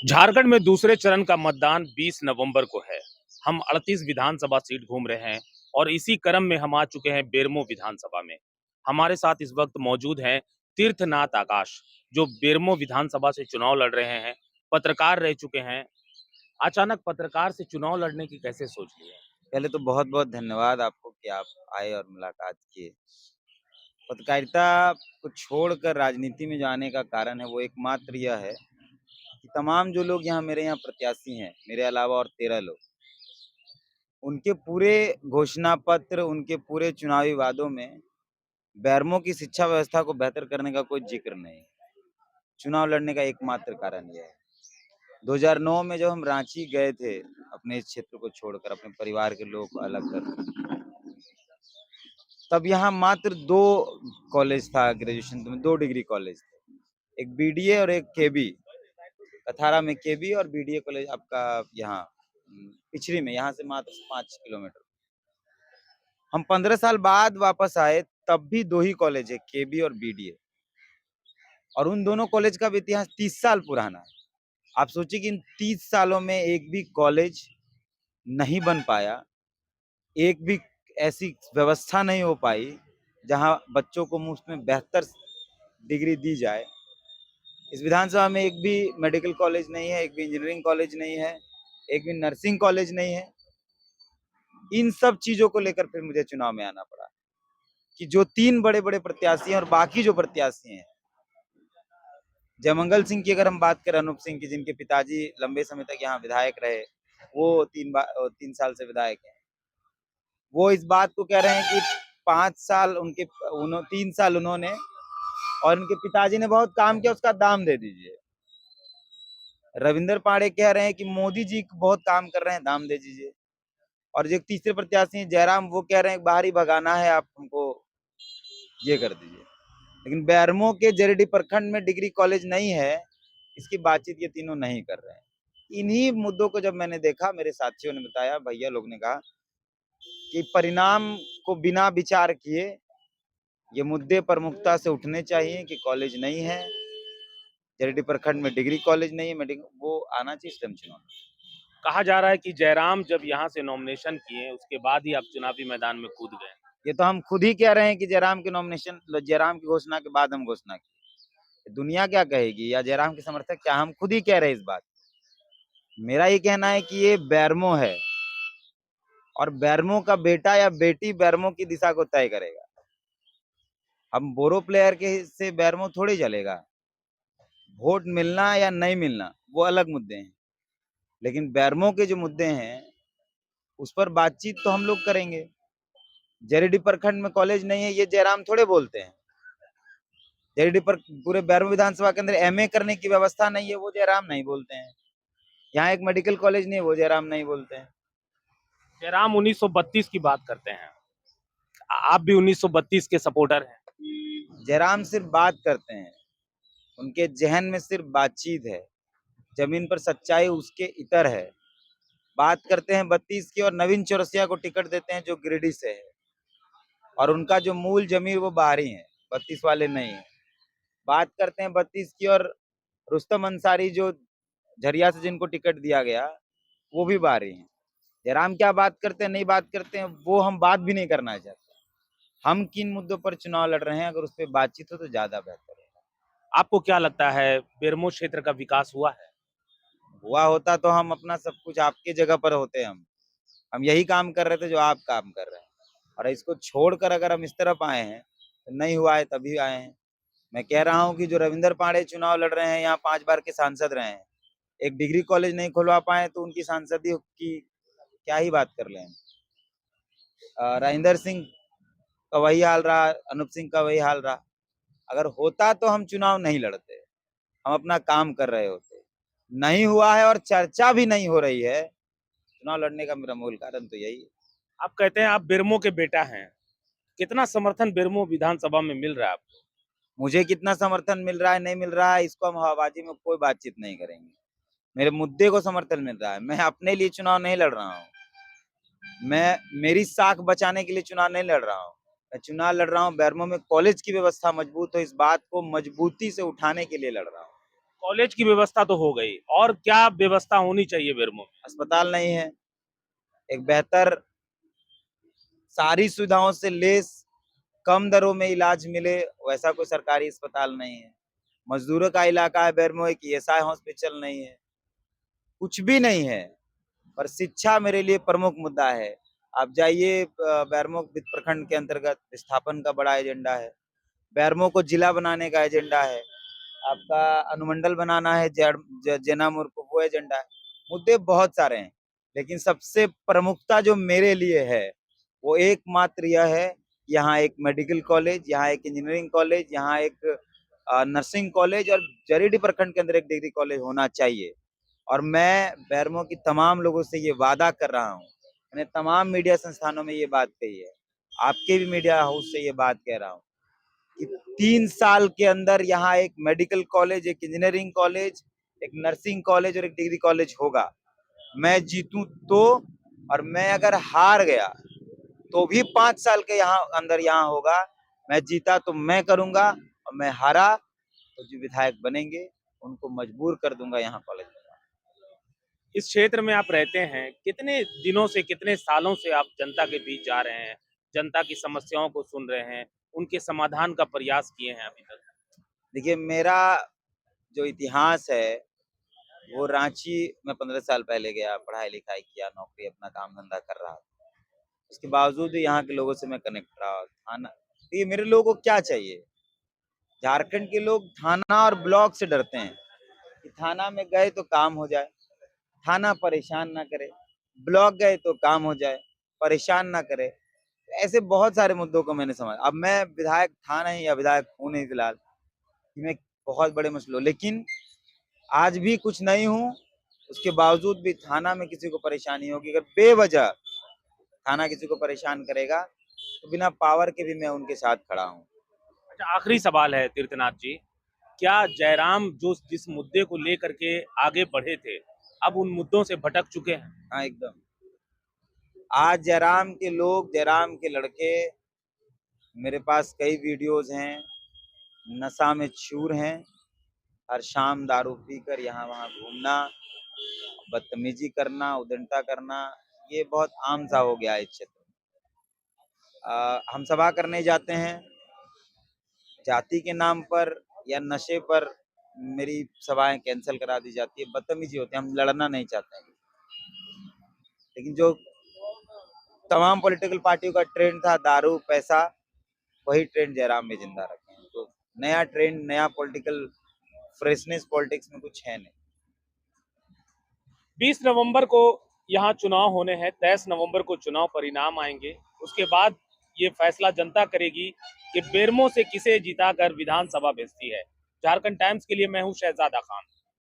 झारखंड में दूसरे चरण का मतदान 20 नवंबर को है। हम 38 विधानसभा सीट घूम रहे हैं और इसी क्रम में हम आ चुके हैं बेरमो विधानसभा में। हमारे साथ इस वक्त मौजूद हैं तीर्थनाथ आकाश, जो बेरमो विधानसभा से चुनाव लड़ रहे हैं, पत्रकार रह चुके हैं। अचानक पत्रकार से चुनाव लड़ने की कैसे सोच ली है? पहले तो बहुत-बहुत धन्यवाद आपको कि आप आए और मुलाकात किए। पत्रकारिता को छोड़कर राजनीति में जो आने का कारण है, वो एकमात्र यह है कि तमाम जो लोग यहाँ मेरे यहाँ प्रत्याशी हैं, मेरे अलावा और 13 लोग, उनके पूरे घोषणा पत्र, उनके पूरे चुनावी वादों में बेरमो की शिक्षा व्यवस्था को बेहतर करने का कोई ज़िक्र नहीं। चुनाव लड़ने का एकमात्र कारण ये है। 2009 में जब हम रांची गए थे, अपने इस क्षेत्र को छोड़कर, अपने परिवार के लोगों को अलग कर, तब यहाँ मात्र 2 कॉलेज था ग्रेजुएशन में, 2 डिग्री कॉलेज थे। एक बीडीए और एक केबी। कथारा में केबी और बीडीए कॉलेज आपका यहाँ पिछरी में, यहाँ से मात्र 5 किलोमीटर। हम 15 साल बाद वापस आए, तब भी 2 ही कॉलेज है, केबी और बीडीए। और उन दोनों कॉलेज का भी इतिहास 30 साल पुराना है। आप सोचिए कि इन 30 सालों में एक भी कॉलेज नहीं बन पाया, एक भी ऐसी व्यवस्था नहीं हो पाई, जहाँ बच्चों को मुफ्त में बेहतर डिग्री दी जाए। इस विधानसभा में एक भी मेडिकल कॉलेज नहीं है, एक भी इंजीनियरिंग कॉलेज नहीं है, एक भी नर्सिंग कॉलेज नहीं है। इन सब चीज़ों को लेकर फिर मुझे चुनाव में आना पड़ा कि जो 3 बड़े-बड़े प्रत्याशी हैं और बाकी जो प्रत्याशी हैं, जयमंगल सिंह की अगर हम बात करें, अनूप सिंह की, जिनके पिताजी लंबे समय तक यहाँ विधायक रहे, वो 3 साल से विधायक हैं। वो इस बात को कह रहे हैं कि 5 साल 3 साल उन्होंने और उनके पिताजी ने बहुत काम किया, उसका दाम दे दीजिए। रविंदर पांडे कह रहे हैं कि मोदी जी बहुत काम कर रहे हैं, दाम दे दीजिए। और जो तीसरे प्रत्याशी हैं जयराम, वो कह रहे हैं बाहर ही भगाना है, आप हमको ये कर दीजिए। लेकिन बेरमो के जेरेडी प्रखंड में डिग्री कॉलेज नहीं है, इसकी बातचीत ये तीनों नहीं कर रहे हैं। इन्हीं मुद्दों को जब मैंने देखा, मेरे साथियों ने बताया, भैया लोग ने कहा कि परिणाम को बिना विचार किए ये मुद्दे प्रमुखता से उठने चाहिए कि कॉलेज नहीं है, जेरेडी प्रखंड में डिग्री कॉलेज नहीं है, वो आना चाहिए, इसलिए हम चुनाव। कहा जा रहा है कि जयराम जब यहाँ से नॉमिनेशन किए, उसके बाद ही आप चुनावी मैदान में कूद गए। ये तो हम खुद ही कह रहे हैं कि जयराम की घोषणा के बाद हम घोषणा की। दुनिया क्या कहेगी या जयराम के समर्थक क्या, हम खुद ही कह रहे हैं इस बात। मेरा ये कहना है कि ये बेरमो है और बेरमो का बेटा या बेटी बेरमो की दिशा को तय करेगा। हम बोरो प्लेयर के से बेरमो थोड़ी चलेगा। वोट मिलना या नहीं मिलना वो अलग मुद्दे हैं, लेकिन बेरमो के जो मुद्दे हैं उस पर बातचीत तो हम लोग करेंगे। जेरेडी प्रखंड में कॉलेज नहीं है, ये जयराम थोड़े बोलते हैं। जेरेडी पर पूरे बेरमो विधानसभा के अंदर एमए करने की व्यवस्था नहीं है, वो जयराम नहीं बोलते हैं। यहाँ एक मेडिकल कॉलेज नहीं है, वो जयराम नहीं बोलते हैं। जयराम 1932 की बात करते हैं। आप भी 1932 के सपोर्टर हैं। जयराम सिर्फ बात करते हैं, उनके जहन में सिर्फ बातचीत है, जमीन पर सच्चाई उसके इतर है। बात करते हैं 32 की और नवीन चौरसिया को टिकट देते हैं जो गिरिडीह से है, और उनका जो मूल जमीर वो बाहरी है, 32 वाले नहीं है। बात करते हैं 32 की और रुस्तम अंसारी जो झरिया से जिनको टिकट दिया गया, वो भी बाहरी हैं। जयराम क्या बात करते हैं, नहीं बात करते हैं, वो हम बात भी नहीं करना चाहते। हम किन मुद्दों पर चुनाव लड़ रहे हैं, अगर उस पर बातचीत हो तो ज्यादा बेहतर है। आपको क्या लगता है बेरमो क्षेत्र का विकास हुआ है? हुआ होता तो हम अपना सब कुछ आपके जगह पर होते। हम यही काम कर रहे थे जो आप काम कर रहे हैं, और इसको छोड़कर अगर हम इस तरफ आए हैं तो नहीं हुआ है, तभी आए हैं। मैं कह रहा हूं कि जो रविंदर पांडे चुनाव लड़ रहे हैं, यहाँ 5 बार के सांसद रहे हैं, एक डिग्री कॉलेज नहीं खुलवा पाए तो उनकी सांसदी की क्या ही बात कर लें। राजेंद्र सिंह का वही हाल रहा, अनूप सिंह का वही हाल रहा। अगर होता तो हम चुनाव नहीं लड़ते, हम अपना काम कर रहे होते। नहीं हुआ है और चर्चा भी नहीं हो रही है, चुनाव लड़ने का मेरा मूल कारण तो यही है। आप कहते हैं आप बेरमो के बेटा हैं। कितना समर्थन बेरमो विधानसभा में मिल रहा है आपको? मुझे कितना समर्थन मिल रहा है, नहीं मिल रहा है, इसको हम हवाबाजी में कोई बातचीत नहीं करेंगे। मेरे मुद्दे को समर्थन मिल रहा है। मैं अपने लिए चुनाव नहीं लड़ रहा हूँ, मैं मेरी साख बचाने के लिए चुनाव नहीं लड़ रहा हूँ। मैं चुनाव लड़ रहा हूँ बेरमो में कॉलेज की व्यवस्था मजबूत हो, इस बात को मजबूती से उठाने के लिए लड़ रहा हूँ। कॉलेज की व्यवस्था तो हो गई, और क्या व्यवस्था होनी चाहिए बेरमो में? अस्पताल नहीं है, एक बेहतर सारी सुविधाओं से लेस कम दरों में इलाज मिले वैसा कोई सरकारी अस्पताल नहीं है। मजदूरों का इलाका है बेरमो, एक ईएसआई हॉस्पिटल नहीं है, कुछ भी नहीं है। पर शिक्षा मेरे लिए प्रमुख मुद्दा है। आप जाइए बैरमो प्रखंड के अंतर्गत विस्थापन का बड़ा एजेंडा है। बैरमो को जिला बनाने का एजेंडा है। आपका अनुमंडल बनाना है, जैनापुर को, वो एजेंडा है। मुद्दे बहुत सारे हैं, लेकिन सबसे प्रमुखता जो मेरे लिए है वो एकमात्र यह है, यहाँ एक मेडिकल कॉलेज, यहाँ एक इंजीनियरिंग कॉलेज, यहाँ एक नर्सिंग कॉलेज और जरीडीह प्रखंड के अंदर एक डिग्री कॉलेज होना चाहिए। और मैं बैरमो की तमाम लोगों से ये वादा कर रहा हूँ, मैंने तमाम मीडिया संस्थानों में ये बात कही है, आपके भी मीडिया हाउस से ये बात कह रहा हूँ कि 3 साल के अंदर यहाँ एक मेडिकल कॉलेज, एक इंजीनियरिंग कॉलेज, एक नर्सिंग कॉलेज और एक डिग्री कॉलेज होगा। मैं जीतूं तो, और मैं अगर हार गया तो भी 5 साल के अंदर यहाँ होगा। मैं जीता तो मैं करूंगा, और मैं हारा तो जो विधायक बनेंगे उनको मजबूर कर दूंगा यहाँ कॉलेज में। इस क्षेत्र में आप रहते हैं, कितने दिनों से, कितने सालों से आप जनता के बीच जा रहे हैं, जनता की समस्याओं को सुन रहे हैं, उनके समाधान का प्रयास किए हैं अभी तक? देखिए, मेरा जो इतिहास है वो रांची में 15 साल पहले गया, पढ़ाई लिखाई किया, नौकरी अपना काम धंधा कर रहा था। उसके बावजूद भी यहाँ के लोगों से मैं कनेक्ट रहा। थाना, ये मेरे लोगों को क्या चाहिए? झारखंड के लोग थाना और ब्लॉक से डरते हैं कि थाना में गए तो काम हो जाए, थाना परेशान ना करे, ब्लॉक गए तो काम हो जाए, परेशान ना करे। ऐसे बहुत सारे मुद्दों को मैंने समझा। अब मैं विधायक था नहीं या विधायक हूँ नहीं फिलहाल, कि मैं बहुत बड़े मसलों, लेकिन आज भी कुछ नहीं हूँ, उसके बावजूद भी थाना में किसी को परेशानी होगी, अगर बेवजह थाना किसी को परेशान करेगा तो बिना पावर के भी मैं उनके साथ खड़ा हूँ। अच्छा, आखिरी सवाल है तीर्थनाथ जी, क्या जयराम जो जिस मुद्दे को लेकर के आगे बढ़े थे, अब उन मुद्दों से भटक चुके हैं? हाँ, एकदम। आज जयराम के लोग, जयराम के लड़के, मेरे पास कई वीडियोज हैं, नशा में चूर हैं, हर शाम दारू पीकर यहाँ वहाँ घूमना, बदतमीजी करना, उद्दंडता करना, ये बहुत आम सा हो गया है इस क्षेत्र में। हम सभा करने जाते हैं, जाति के नाम पर या नशे पर मेरी सभाएं कैंसिल करा दी जाती है, बदतमीजी होती है, हम लड़ना नहीं चाहते हैं। लेकिन जो तमाम पॉलिटिकल पार्टियों का ट्रेंड था दारू पैसा, वही ट्रेंड जयराम में जिंदा रखे हैं। तो नया ट्रेंड, नया पॉलिटिकल फ्रेशनेस पॉलिटिक्स में कुछ है नहीं। 20 नवंबर को यहाँ चुनाव होने हैं, 23 नवंबर को चुनाव परिणाम आएंगे। उसके बाद ये फैसला जनता करेगी कि बेरमो से किसे जिताकर विधानसभा भेजती है। झारखंड टाइम्स के लिए मैं हूँ शहजादा खान।